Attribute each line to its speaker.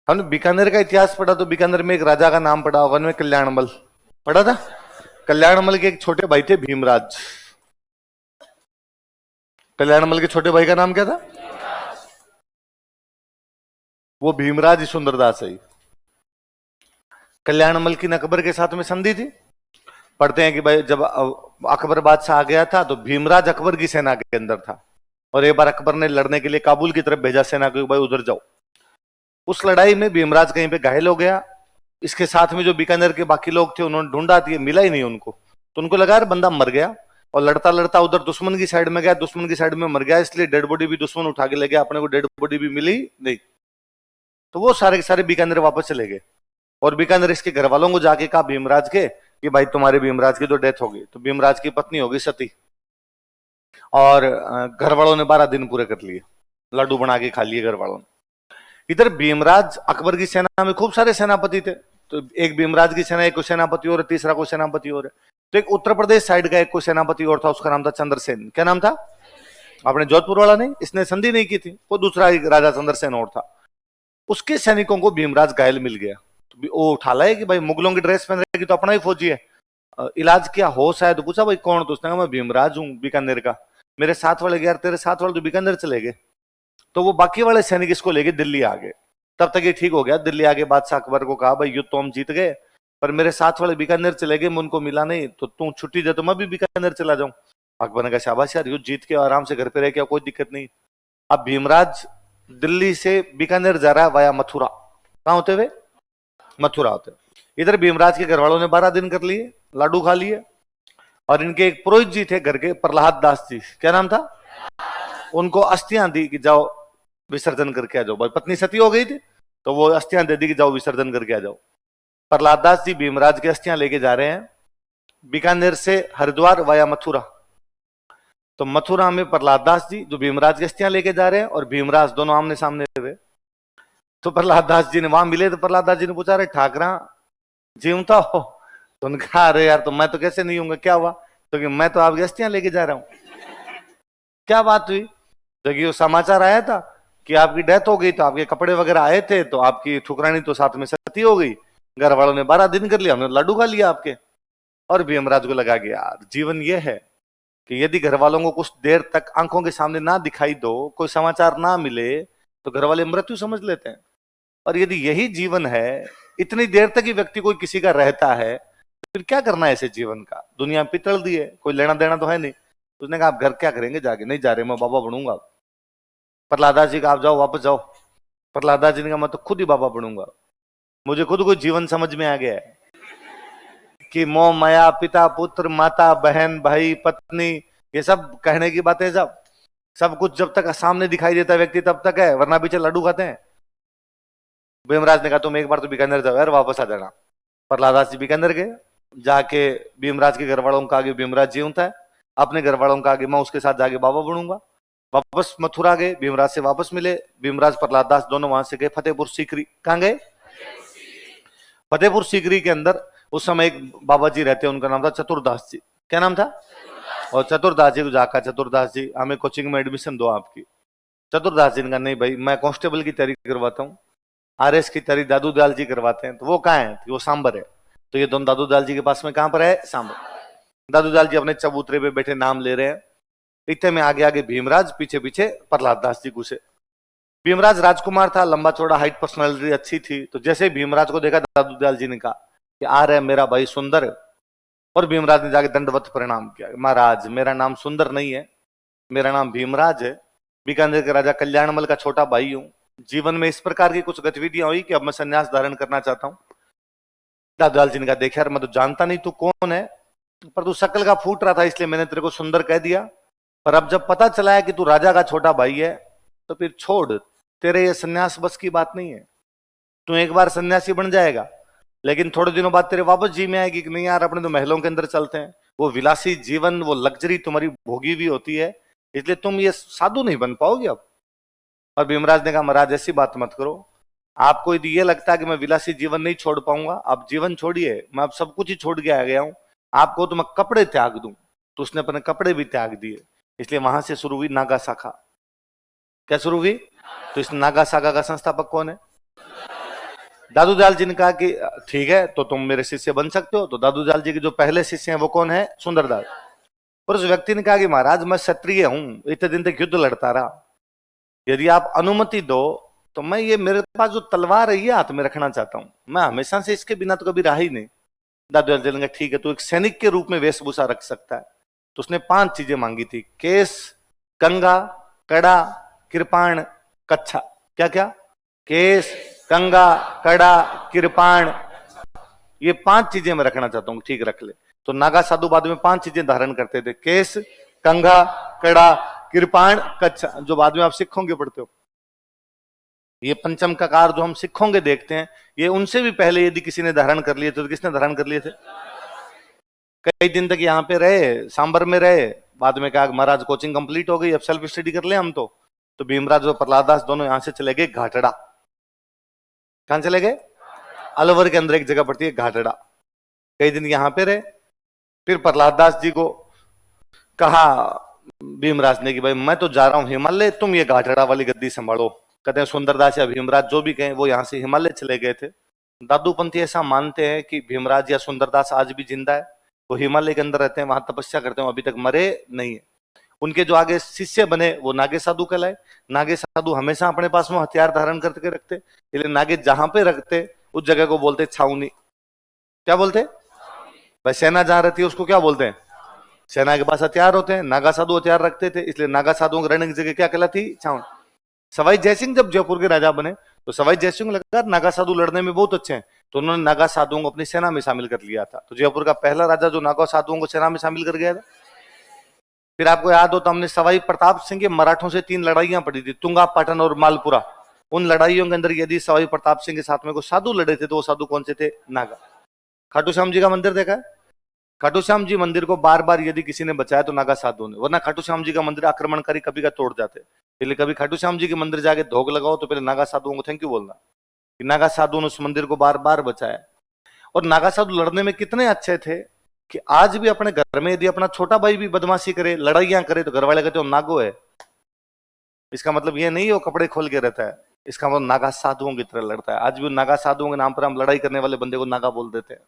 Speaker 1: हमने बीकानेर का इतिहास पढ़ा तो बीकानेर में एक राजा का नाम पढ़ा होगा, कल्याणमल पढ़ा था। कल्याणमल के एक छोटे भाई थे भीमराज। कल्याणमल के छोटे भाई का नाम क्या था? वो भीमराज सुंदरदास है। कल्याणमल की अकबर के साथ में संधि थी। पढ़ते हैं कि भाई जब अकबर बादशाह आ गया था तो भीमराज अकबर की सेना के अंदर था, और एक बार अकबर ने लड़ने के लिए काबुल की तरफ भेजा सेना को, भाई उधर जाओ। उस लड़ाई में भीमराज कहीं पे घायल हो गया। इसके साथ में जो बीकानेर के बाकी लोग थे उन्होंने ढूंढा, मिला ही नहीं उनको, तो उनको लगा यार बंदा मर गया, और लड़ता लड़ता उधर दुश्मन की साइड में गया, दुश्मन की साइड में मर गया, इसलिए डेड बॉडी भी दुश्मन उठा के ले गया, अपने को डेड बॉडी भी मिली नहीं। तो वो सारे के सारे बीकानेर वापस चले गए, और बीकानेर इसके घर वालों को जाके कहा भीमराज के कि भाई तुम्हारे भीमराज की तो डेथ होगी। तो भीमराज की पत्नी होगी सती, और घर वालों ने 12 दिन पूरे कर लिए, लड्डू बना के खा लिए घर वालों ने। इधर भीमराज अकबर की सेना में खूब सारे सेनापति थे, तो एक भीमराज की सेना, एक को सेनापति और तीसरा को सेनापति और, तो एक उत्तर प्रदेश साइड का एक को सेनापति और था, उसका नाम था चंद्रसेन। क्या नाम था? आपने जोधपुर वाला नहीं, इसने संधि नहीं की थी, वो दूसरा एक राजा चंद्रसेन और था। उसके सैनिकों को भीमराज घायल मिल गया, तो वो उठा लाए कि भाई मुगलों की ड्रेस पहन रहेगी तो अपना ही फौजी है, इलाज किया होश आया तो पूछा भाई कौन? तो उसने कहा मैं भीमराज हूँ बीकानेर का। मेरे साथ वाले यार, तेरे साथ वाले तो बीकानेर चले गए। तो वो बाकी वाले सैनिक इसको लेके दिल्ली आ गए। तब तक ये ठीक हो गया। दिल्ली आगे बादशाह अकबर को कहा भाई युद्ध तो हम जीत गए, पर मेरे साथ वाले बीकानेर चले गए, मैं उनको मिला नहीं, तो तू छुट्टी दे तो मैं भी बीकानेर चला जाऊं। अकबर ने कहा शाबाश यार, युद्ध जीत के आराम से घर पे रह के कोई दिक्कत नहीं। अब भीमराज दिल्ली से बीकानेर जा रहा है वाया मथुरा। कहां होते हुए? मथुरा होते। इधर भीमराज के घर वालों ने 12 दिन कर लिए, लाडू खा लिए, और इनके एक पुरोहित जी थे घर के, प्रहलाद दास जी, क्या नाम था? उनको अस्थियां दी कि जाओ विसर्जन करके आ जाओ। भाई पत्नी सती हो गई थी, तो वो अस्थियां दे दी कि जाओ विसर्जन करके आ जाओ। प्रहलाद दास जी भीमराज की अस्थियां लेके जा रहे हैं बीकानेर से हरिद्वार वाया मथुरा। तो मथुरा में प्रहलाद दास जी जो भीमराज की अस्थियां लेके जा रहे हैं, और भीमराज दोनों आमने सामने हुए। तो प्रहलाद दास जी ने वहां मिले, तो प्रहलाद दास जी ने पूछा अरे ठाकरा जीवता हो? तो उन्होंने कहा अरे यार, तो मैं तो कैसे नहीं हूँ, क्या हुआ? तो कि मैं तो आपकी अस्थियां लेके जा रहा हूं। क्या बात हुई? तो कि वो समाचार आया था कि आपकी डेथ हो गई, तो आपके कपड़े वगैरह आए थे, तो आपकी ठुकरानी तो साथ में सती हो गई, घर वालों ने 12 दिन कर लिया, हमने लड्डू खा लिया आपके। और भीमराज को लगा कि यार जीवन ये है कि यदि घर वालों को कुछ देर तक आंखों के सामने ना दिखाई दो, कोई समाचार ना मिले, तो घर वाले मृत्यु समझ लेते हैं। और यदि यही जीवन है, इतनी देर तक ही व्यक्ति कोई किसी का रहता है, तो फिर क्या करना है ऐसे जीवन का? दुनिया पितल दी है, कोई लेना देना तो है नहीं। उसने कहा आप घर क्या करेंगे जाके? नहीं जा रहे, मैं बाबा बनूंगा। प्रहलादा जी का आप जाओ, वापस जाओ। प्रहलादा जी ने कहा मैं तो खुद ही बाबा बनूंगा, मुझे खुद को जीवन समझ में आ गया है कि मोह माया, पिता पुत्र, माता बहन, भाई पत्नी, ये सब कहने की बातें, सब कुछ जब तक सामने दिखाई देता है व्यक्ति तब तक है, वरना पीछे लड्डू खाते हैं। भीमराज ने कहा तुम एक बार तो बीकानेर जाओ यार, वापस आ जाना। प्रहलादास जी बीकानेर गए, जाके भीमराज के घर वालों का आगे भीमराज जीवंत है, अपने घर वालों का आगे मैं उसके साथ जाके बाबा बनूंगा। वापस मथुरा गए, भीमराज से वापस मिले, भीमराज प्रहलाद दास दोनों वहां से गए फतेहपुर सीकरी। कहां गए? फतेहपुर सीकरी के अंदर उस समय एक बाबा जी रहते हैं, उनका नाम था चतुरदास जी। क्या नाम था? और चतुरदास जी को जाकर चतुरदास जी हमें कोचिंग में एडमिशन दो आपकी। चतुरदास जी ने कहा नहीं भाई, मैं कांस्टेबल की तैयारी करवाता हूँ, आरएस की तैयारी दादू दयाल जी करवाते हैं। तो वो कहाँ है? वो सांबर है। तो ये दोनों दादू दयाल जी के पास में कहां पर है? सांबर। दादू दयाल जी अपने चबूतरे पे बैठे नाम ले रहे हैं। इतने में आगे आगे भीमराज, पीछे पीछे प्रहलाद दास जी घुसे। भीमराज राजकुमार था, लंबा चौड़ा, हाइट, पर्सनालिटी अच्छी थी। तो जैसे भीमराज को देखा, दादू दयाल जी ने कहा कि आ रहे मेरा भाई सुंदर। और भीमराज ने जाके दंडवत प्रणाम किया, महाराज मेरा नाम सुंदर नहीं है, मेरा नाम भीमराज है, बीकानेर के राजा कल्याणमल का छोटा भाई हूं। जीवन में इस प्रकार की कुछ गतिविधियां हुई कि अब मैं संन्यास धारण करना चाहता हूं। दादूलाल जी ने कहा देख यार, मैं तो जानता नहीं तू कौन है, पर तू शक्ल का फूट रहा था इसलिए मैंने तेरे को सुंदर कह दिया, पर अब जब पता चला है कि तू राजा का छोटा भाई है, तो फिर छोड़, तेरे ये संन्यास बस की बात नहीं है। तू एक बार सन्यासी बन जाएगा, लेकिन थोड़े दिनों बाद तेरे वापस जी में आएगी कि नहीं यार अपने तो महलों के अंदर चलते हैं। वो विलासी जीवन, वो लग्जरी तुम्हारी भोगी हुई होती है, इसलिए तुम ये साधु नहीं बन पाओगे अब। और भीमराज ने कहा महाराज ऐसी बात मत करो, आपको यदि ये लगता है कि मैं विलासी जीवन नहीं छोड़ पाऊंगा, आप जीवन छोड़िए, मैं अब सब कुछ ही छोड़ के आ गया हूं, आपको तो मैं कपड़े त्याग दूं। तो उसने अपने कपड़े भी त्याग दिए। इसलिए वहां से शुरू हुई नागा शाखा। क्या शुरू हुई? तो इस नागा शाखा का संस्थापक कौन है? दादू दयाल जी ने कहा कि ठीक है, तो तुम मेरे शिष्य बन सकते हो। तो दादू दयाल जी के जो पहले शिष्य हैं वो कौन है? सुंदरदास। पर उस व्यक्ति ने कहा कि महाराज मैं क्षत्रिय हूं, इतने दिन तक युद्ध लड़ता रहा, यदि आप अनुमति दो तो मैं ये मेरे पास जो तलवार है ये हाथ में रखना चाहता हूं, मैं हमेशा से इसके बिना तो कभी रहा ही नहीं। दादू दयाल जी ने कहा ठीक है, तो एक सैनिक के रूप में वेशभूषा रख सकता है। तो उसने 5 चीजें मांगी थी, केस, कंगा, कड़ा, कृपाण, कच्छा। क्या क्या? केस, कंगा, कड़ा, कृपाण, ये 5 चीजें मैं रखना चाहता हूं, ठीक रख ले। तो नागा साधु बाद में 5 चीजें धारण करते थे, केस, कंगा, कड़ा, कृपाण, कच्छा, जो बाद में आप सिखों के पढ़ते हो। ये पंचम ककार जो हम सिखों के देखते हैं, ये उनसे भी पहले यदि किसी ने धारण कर लिए थे तो किसने धारण कर लिए थे? कई दिन तक यहाँ पे रहे, सांबर में रहे, बाद में कहा महाराज कोचिंग कंप्लीट हो गई, अब सेल्फ स्टडी कर ले हम तो भीमराज और प्रहलाद दास दोनों यहां से चले गए घाटड़ा। कहां चले गए? अलवर के अंदर एक जगह पड़ती है घाटड़ा। कई दिन यहां पे रहे, फिर प्रहलाद दास जी को कहा भीमराज ने कि भाई मैं तो जा रहा हूं हिमालय, तुम ये घाटड़ा वाली गद्दी संभालो। कहते हैं सुंदरदास या भीमराज जो भी कहें, वो यहां से हिमालय चले गए थे। दादूपंथी ऐसा मानते हैं कि भीमराज या सुंदरदास आज भी जिंदा है, वो हिमालय के अंदर रहते हैं, वहां तपस्या करते हैं, अभी तक मरे नहीं है। उनके जो आगे शिष्य बने वो नागे साधु कहलाए। नागे साधु हमेशा अपने पास में हथियार धारण करके रखते, इसलिए नागे जहां पे रखते उस जगह को बोलते छावनी। क्या बोलते? भाई सेना जहां रहती है उसको क्या बोलते हैं? सेना के पास हथियार होते हैं, नागा साधु हथियार रखते थे, इसलिए नागा साधुओं की रहने की जगह क्या कहलाती? छावनी। सवाई जयसिंह जब जयपुर के राजा बने तो सवाई जयसिंह लगा नागा साधु लड़ने में बहुत अच्छे हैं, तो उन्होंने नागा साधुओं को अपनी सेना में शामिल कर लिया था। तो जयपुर का पहला राजा जो नागा साधुओं को सेना में शामिल कर गया था। फिर आपको याद हो तो हमने सवाई प्रताप सिंह के मराठों से 3 लड़ाइयां पड़ी थी, तुंगा, पाटन और मालपुरा। उन लड़ाइयों के अंदर यदि सवाई प्रताप सिंह के साथ में कोई साधु लड़े थे तो वो साधु कौन से थे? नागा। खाटू श्याम जी का मंदिर देखा है? खाटू श्याम जी मंदिर को बार बार यदि किसी ने बचाया तो नागा साधु ने, वरना खाटू श्याम जी का मंदिर आक्रमणकारी कभी का तोड़ जाते। इसलिए कभी खाटू श्याम जी के मंदिर जाके धोख लगाओ तो पहले नागा साधुओं को थैंक यू बोलना कि नागा साधु ने उस मंदिर को बार बार बचाया। और नागा साधु लड़ने में कितने अच्छे थे कि आज भी अपने घर में यदि अपना छोटा भाई भी बदमाशी करे, लड़ाइयां करे, तो घर वाले कहते हो नागो है। इसका मतलब ये नहीं वो कपड़े खोल के रहता है, इसका मतलब नागा साधुओं की तरह लड़ता है। आज भी नागा साधुओं के नाम पर हम लड़ाई करने वाले बंदे को नागा बोल देते हैं।